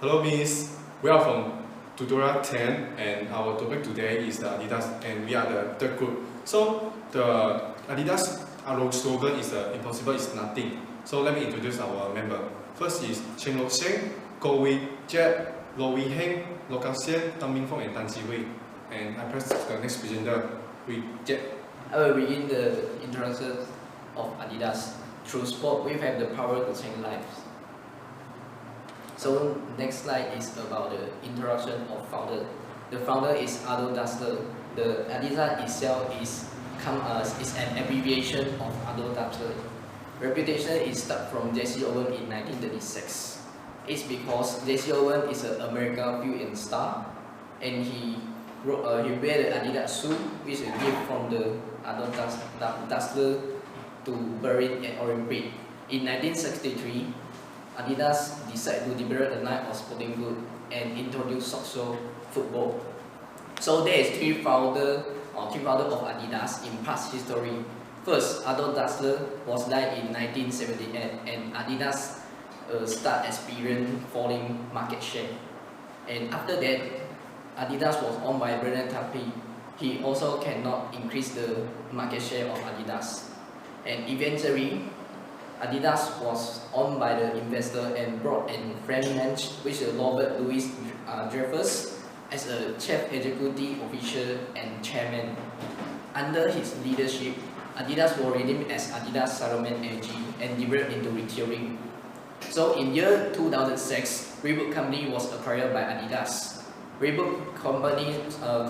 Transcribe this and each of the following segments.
Hello Miss, we are from tutorial 10 and our topic today is the ADIDAS and we are the third group. So the ADIDAS our slogan is impossible is nothing. So let me introduce our member. First is Chen Lo Sheng, Go Wei Jeb, Lo Wei Heng, Lo Kao Xian, Dang Ming Fong and Tan Ji Wei. And I press the next presenter, Wei Jeb. I will begin the introduction of ADIDAS. Through sport, we have the power to change lives. So next slide is about the introduction of founder. The founder is Adolf Dassler. The ADIDAS itself is an abbreviation of Adolf Dassler. Reputation is start from J.C. Owen in 1936. It's because J.C. Owen is an American film star, and he wear the ADIDAS shoe, which is a gift from the Adolf Dassler to bury at Olympic. In 1963, ADIDAS decided to develop a line of sporting goods and introduce soccer football. So there is three founders of ADIDAS in past history. First, Adolf Dassler was died in 1978, and ADIDAS start experience falling market share. And after that, ADIDAS was owned by Bernard Tapie. He also cannot increase the market share of ADIDAS. And eventually, ADIDAS was owned by the investor and brought in Frenchman, which is Robert Louis Dreyfus, as a chief executive officer and chairman. Under his leadership, ADIDAS was renamed as ADIDAS Salomon AG and developed into retailing. So in year 2006, Reebok company was acquired by ADIDAS. Reebok company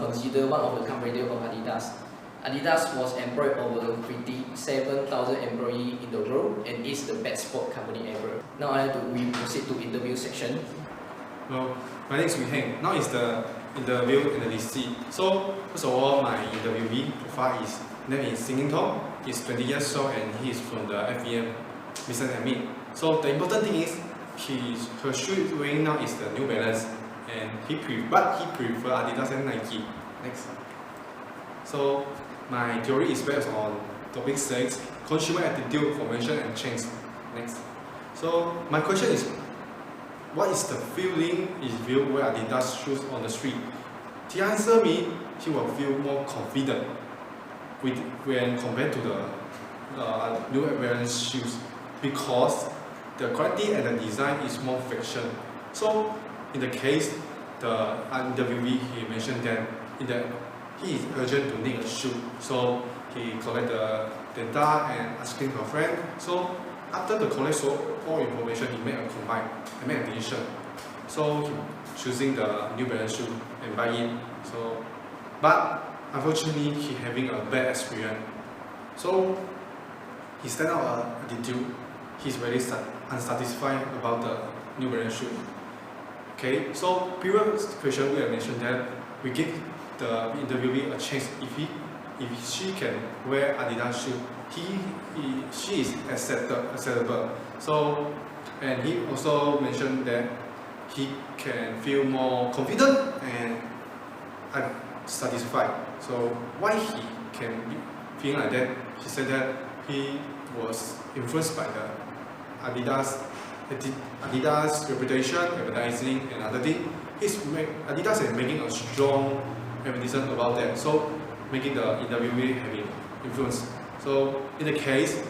considered one of the competitors of ADIDAS. ADIDAS was employed over 57,000 employees in the world and is the best sport company ever. Now we proceed to interview section. Hello, my name is Wei Heng. Now is the interview analyst. So first of all, my interviewee profile is name is Singing Tong. He's 20 years old and he is from the FVM business admin. So the important thing is her shoe wearing now is the New Balance and he prefer ADIDAS and Nike. Next. So my theory is based on topic 6, consumer attitude, formation and change. Next. So my question is, what is the feeling if you wear ADIDAS shoes on the street? He answer me, he will feel more confident when compared to the New Balance shoes because the quality and the design is more fiction. So in the case, the interviewee he mentioned that he is urgent to need a shoe, so he collect the data and asking her friend. So after the collect all information, he made a decision. So he choosing the New Balance shoe and buy it. So, but unfortunately, he having a bad experience. So he stand out a attitude. He's very unsatisfied about the New Balance shoe. Okay, so previous question we have mentioned that we give the interviewee a chance if she can wear ADIDAS shoe, she is acceptable. So and he also mentioned that he can feel more confident and satisfied. So why he can feel like that? He said that he was influenced by the ADIDAS reputation, advertising and other things. ADIDAS is making a strong advertisement about that, so making the interviewee having influence. So in the case,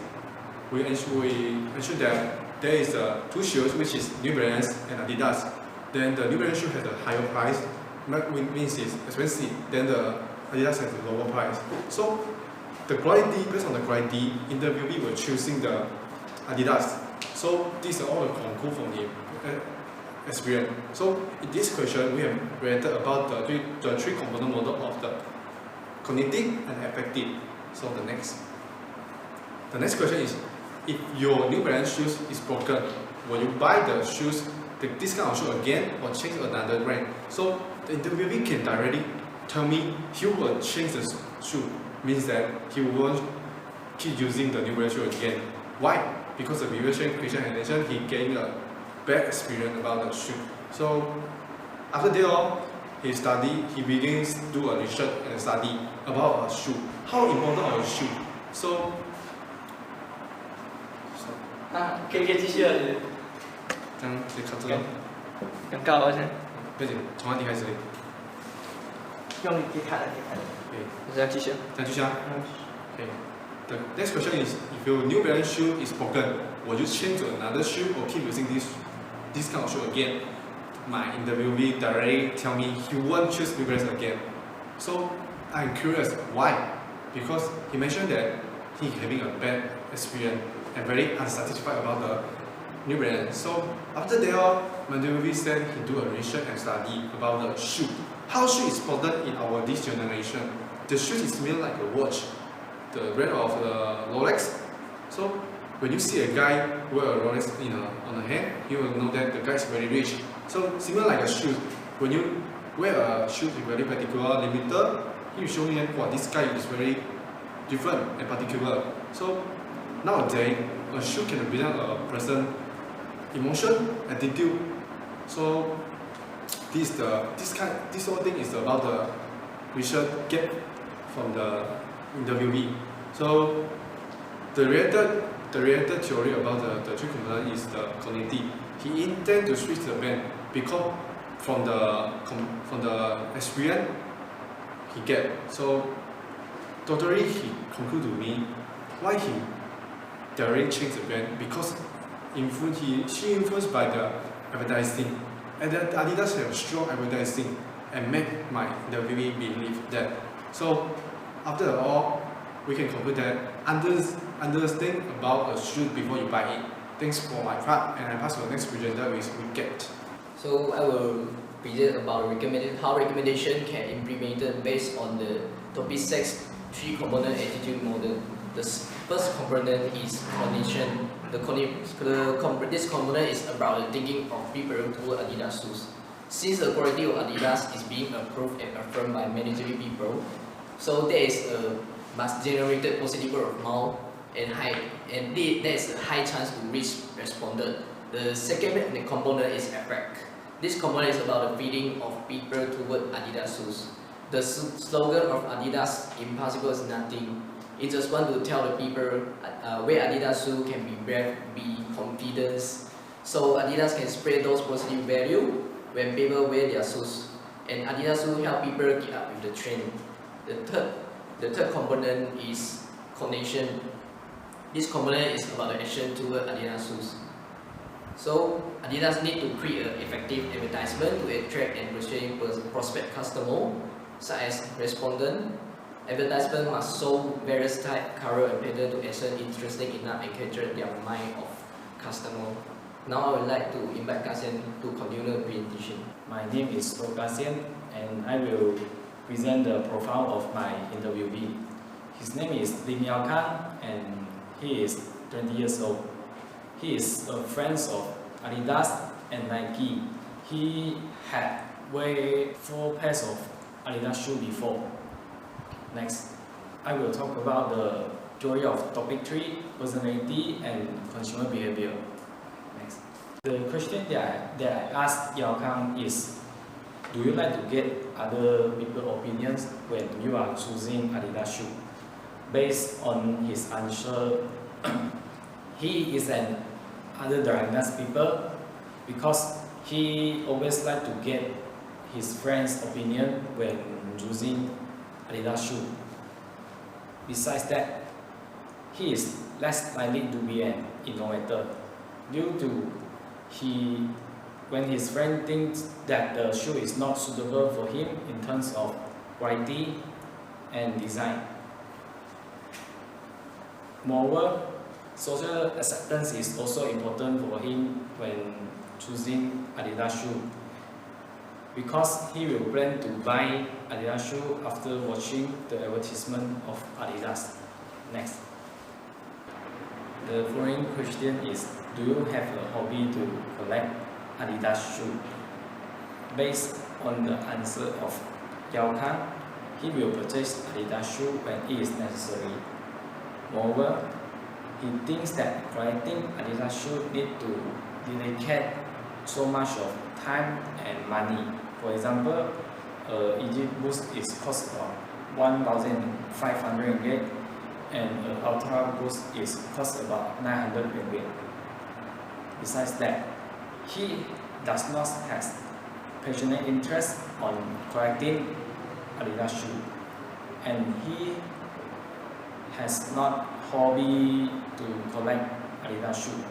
we ensure that there is two shoes, which is New Balance and ADIDAS. Then the New Balance shoe has a higher price, means it's expensive. Then the ADIDAS has a lower price. So the quality, based on the quality, interviewee were choosing the ADIDAS. So these are all the conclude from the experience. So in this question, we have read about the three component model of the cognitive and affective. So the next question is, if your New Balance shoes is broken, will you buy the shoes, this kind of shoe again, or change another brand? So the interviewee can directly tell me he will change the shoe, means that he won't keep using the New Balance shoe again. Why? Because the previous question I mentioned, he gained a bad experience about the shoe. So after that, he begins to do a research and study about a shoe. How important are a shoe? So 可以继续了。这样子看这个。尴尬好像。不行，从哪里开始？用可以看的，可以看的。对，这样继续。这样继续啊。Okay. The next question is, if your New Balance shoe is broken, would you change to another shoe or keep using this kind of shoe again? My interviewee directly tell me he won't choose New Balance again. So I'm curious why? Because he mentioned that he having a bad experience and very unsatisfied about the New Balance. So after that, my interviewee said he do a research and study about the shoe. How shoe is important in our this generation? The shoe is made like a watch, the brand of the Rolex. So when you see a guy wear a Rolex on the hand, you will know that the guy is very rich. So similar like a shoe, when you wear a shoe with very particular limiter, he will show you that wow, this guy is very different and particular. So nowadays, a shoe can represent a person emotion, attitude. So this whole thing is about the research get from the interviewee. So the related theory about the three components is the cognitive. He intend to switch the band because from the experience he get. So totally he conclude to me why he directly change the band because she influenced by the advertising. And then ADIDAS have strong advertising and make my interviewee believe that. So after all, we can conclude that understand about a shoe before you buy it. Thanks for my part, and I pass to the next presenter with Wicket. So I will present about how recommendation can implemented based on the topic 6 3-component attitude model. The first component is cognition. This component is about the thinking of people toward ADIDAS shoes. Since the quality of ADIDAS is being approved and affirmed by mandatory people, so there is a mass generated positive word of mouth and there is a high chance to reach respondent. The second component is affect. This component is about the feeling of people toward ADIDAS shoes. The slogan of ADIDAS, impossible is nothing. It just want to tell the people where ADIDAS shoe can be brave, be confidence. So ADIDAS can spread those positive value when people wear their shoes. And ADIDAS shoe help people keep up with the trend. The third component is cognition. This component is about the action toward ADIDAS shoes. So ADIDAS need to create an effective advertisement to attract and persuade prospect customer, such as respondent. Advertisement must show various type, color, and pattern to action interesting enough and capture their mind of customer. Now I would like to invite Kasian to continue the presentation. My name is Kasian, and I will present the profile of my interviewee. His name is Lim Yao Kang, and he is 20 years old. He is a friend of ADIDAS and Nike. He had wear 4 pairs of ADIDAS shoes before. Next, I will talk about the theory of topic 3, personality and consumer behavior. Next, the question that I asked Yao Kang is, do you like to get other people's opinions when you are choosing ADIDAS shoe? Based on his answer, he is an other diagnosed people because he always like to get his friend's opinion when choosing ADIDAS shoe. Besides that, he is less likely to be an innovator due to when his friend thinks that the shoe is not suitable for him in terms of quality and design. Moreover, social acceptance is also important for him when choosing ADIDAS shoe, because he will plan to buy ADIDAS shoe after watching the advertisement of ADIDAS. Next, the following question is, do you have a hobby to collect ADIDAS shoe? Based on the answer of Yao Kang, he will purchase ADIDAS shoe when it is necessary. Moreover, he thinks that collecting ADIDAS shoe need to dedicate so much of time and money. For example, Egypt boost is cost about 1,500 ringgit and Ultra boost is cost about 900 ringgit. Besides that, he does not have passionate interest on collecting ADIDAS shoe, and he has not hobby to collect ADIDAS shoe,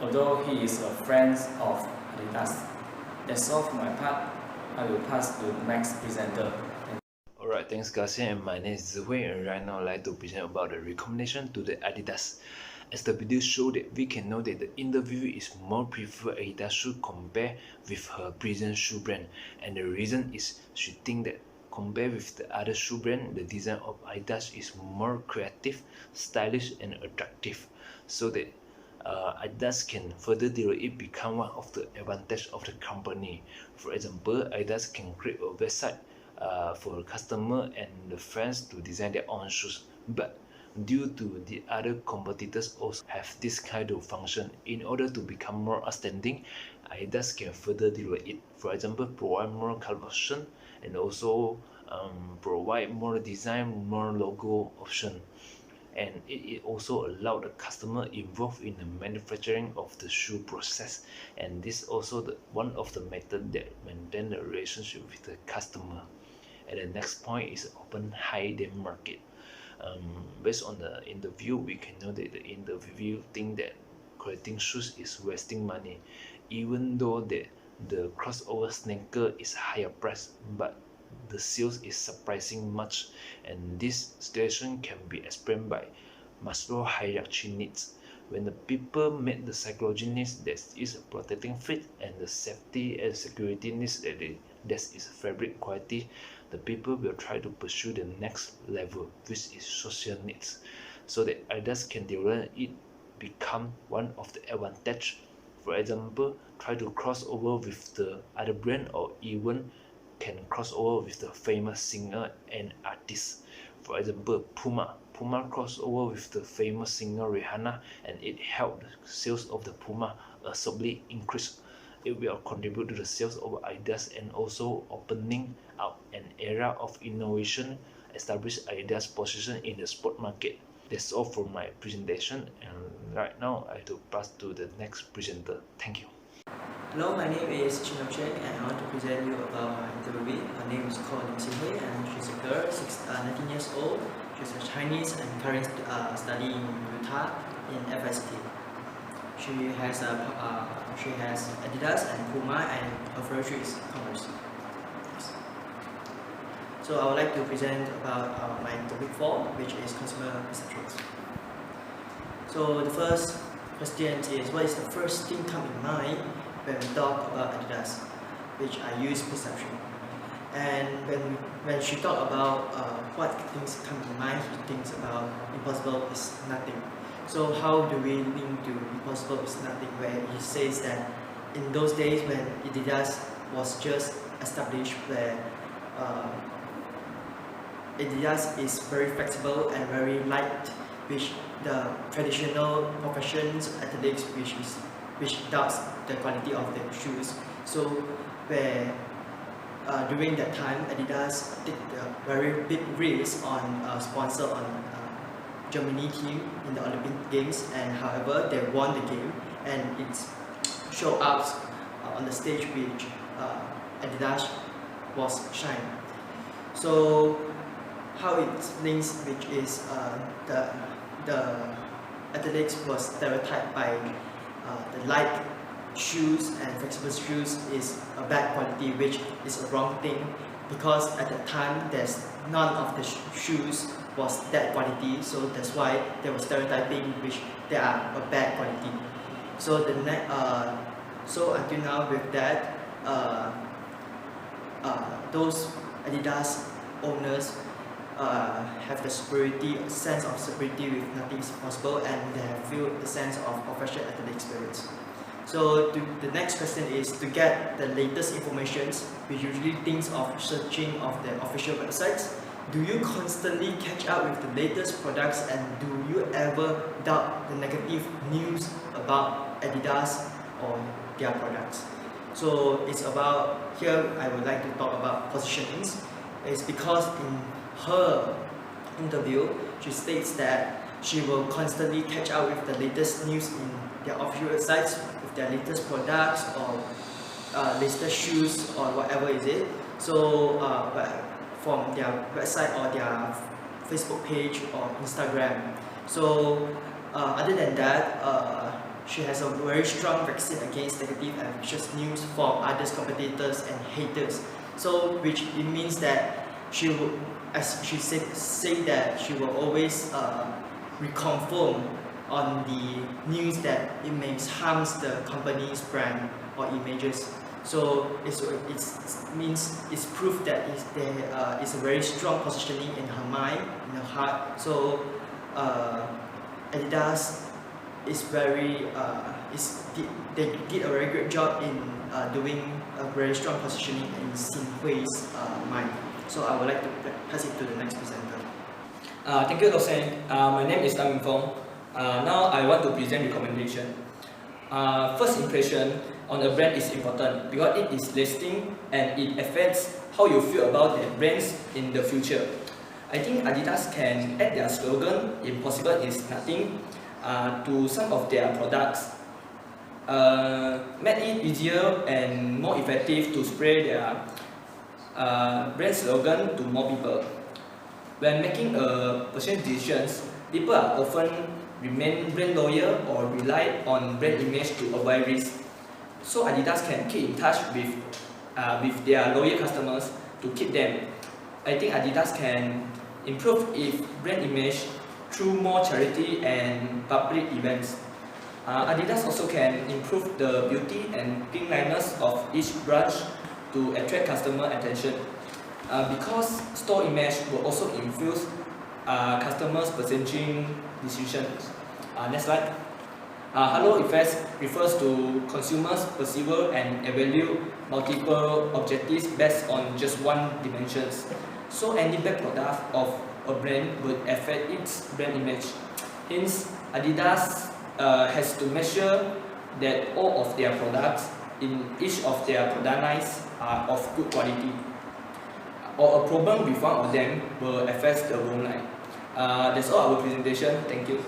although he is a friend of ADIDAS. That's all for my part. I will pass to the next presenter. Alright, thanks Garcia, and my name is Zihui, and right now I'd like to present about the recommendation to the ADIDAS. As the video show that we can know that the interviewee is more prefer ADIDAS shoe compared with her previous shoe brand, and the reason is she think that compared with the other shoe brand, the design of ADIDAS is more creative, stylish and attractive, so that ADIDAS can further develop it become one of the advantage of the company. For example, ADIDAS can create a website for the customer and the friends to design their own shoes, but due to the other competitors also have this kind of function, in order to become more outstanding, ADIDAS can further develop it. For example, provide more color option and also provide more design, more logo option, and it also allow the customer involved in the manufacturing of the shoe process, and this also one of the method that maintain the relationship with the customer. And the next point is open hidden market. Based on the interview, we can know that the interview think that collecting shoes is wasting money, even though the crossover sneaker is higher price, but the sales is surprising much, and this situation can be explained by Maslow hierarchy needs. When the people meet the psychology needs, that is protecting fit, and the safety and security needs, that is fabric quality, the people will try to pursue the next level, which is social needs, so that others can develop it become one of the advantage. For example, try to cross over with the other brand, or even can cross over with the famous singer and artist. For example, Puma cross over with the famous singer Rihanna, and it helped the sales of the Puma suddenly increase. It will contribute to the sales of ADIDAS and also opening up an era of innovation, establish ADIDAS position in the sport market. That's all for my presentation, and right now I have to pass to the next presenter. Thank you. Hello, my name is Chin Cheng, and I want to present you about my interviewee. Her name is called Lim Xin Hui, and she's a girl, 19 years old. She's a Chinese and currently studying in Utah in FST. She has ADIDAS and Puma, and her favorite shoe is Converse. Yes. So I would like to present about my topic 4, which is consumer perceptions. So the first question is, what is the first thing come in mind when we talk about ADIDAS, which I use perception. And when she talk about what things come to mind, she thinks about impossible is nothing. So how do we link to impossible is nothing, where he says that in those days when ADIDAS was just established, where ADIDAS is very flexible and very light, which the traditional professions, athletics, which doubts the quality of the shoes. So where during that time, ADIDAS took a very big risk on sponsor on Germany team in the Olympic Games, and however they won the game, and it showed up on the stage which ADIDAS was shine. So how it links, which is the athletics was stereotyped by the light shoes and flexible shoes is a bad quality, which is a wrong thing, because at that time there's none of the shoes was that quality, so that's why they were stereotyping which they are a bad quality. So so until now with that, those ADIDAS owners have the sense of security with nothing is possible, and they have feel the sense of professional athletic experience. So the next question is, to get the latest informations, we usually think of searching of the official websites. Do you constantly catch up with the latest products, and do you ever doubt the negative news about ADIDAS or their products? So it's about, here I would like to talk about positionings. It's because in her interview, she states that she will constantly catch up with the latest news in their official websites, with their latest products, or listed shoes or whatever is it. So from their website or their Facebook page or Instagram. So other than that, she has a very strong vaccine against negative and vicious news from others, competitors and haters. So which it means that she will, as she say that she will always reconfirm on the news that it may harm the company's brand or images. So it means it's proof that there is a very strong positioning in her mind, in her heart. So ADIDAS is very they did a very great job in doing a very strong positioning in Xin Hui's mind. So I would like to pass it to the next presenter. Thank you, Dr. My name is Tan Fong. Now I want to present recommendation. First impression on a brand is important because it is lasting and it affects how you feel about the brands in the future. I think ADIDAS can add their slogan, "Impossible is nothing," to some of their products. Make it easier and more effective to spread their brand slogan to more people. When making a purchase decisions, people are often remain brand loyal or rely on brand image to avoid risk. So ADIDAS can keep in touch with their loyal customers to keep them. I think ADIDAS can improve its brand image through more charity and public events. ADIDAS also can improve the beauty and cleanliness of each branch to attract customer attention. Because store image will also influence customers' purchasing decisions. Next slide. Halo effects refers to consumers perceive and evaluate multiple objectives based on just one dimensions. So any bad product of a brand would affect its brand image. Hence, ADIDAS has to make sure that all of their products in each of their product lines are of good quality. Or a problem with one of them will affect the whole line. That's all our presentation. Thank you.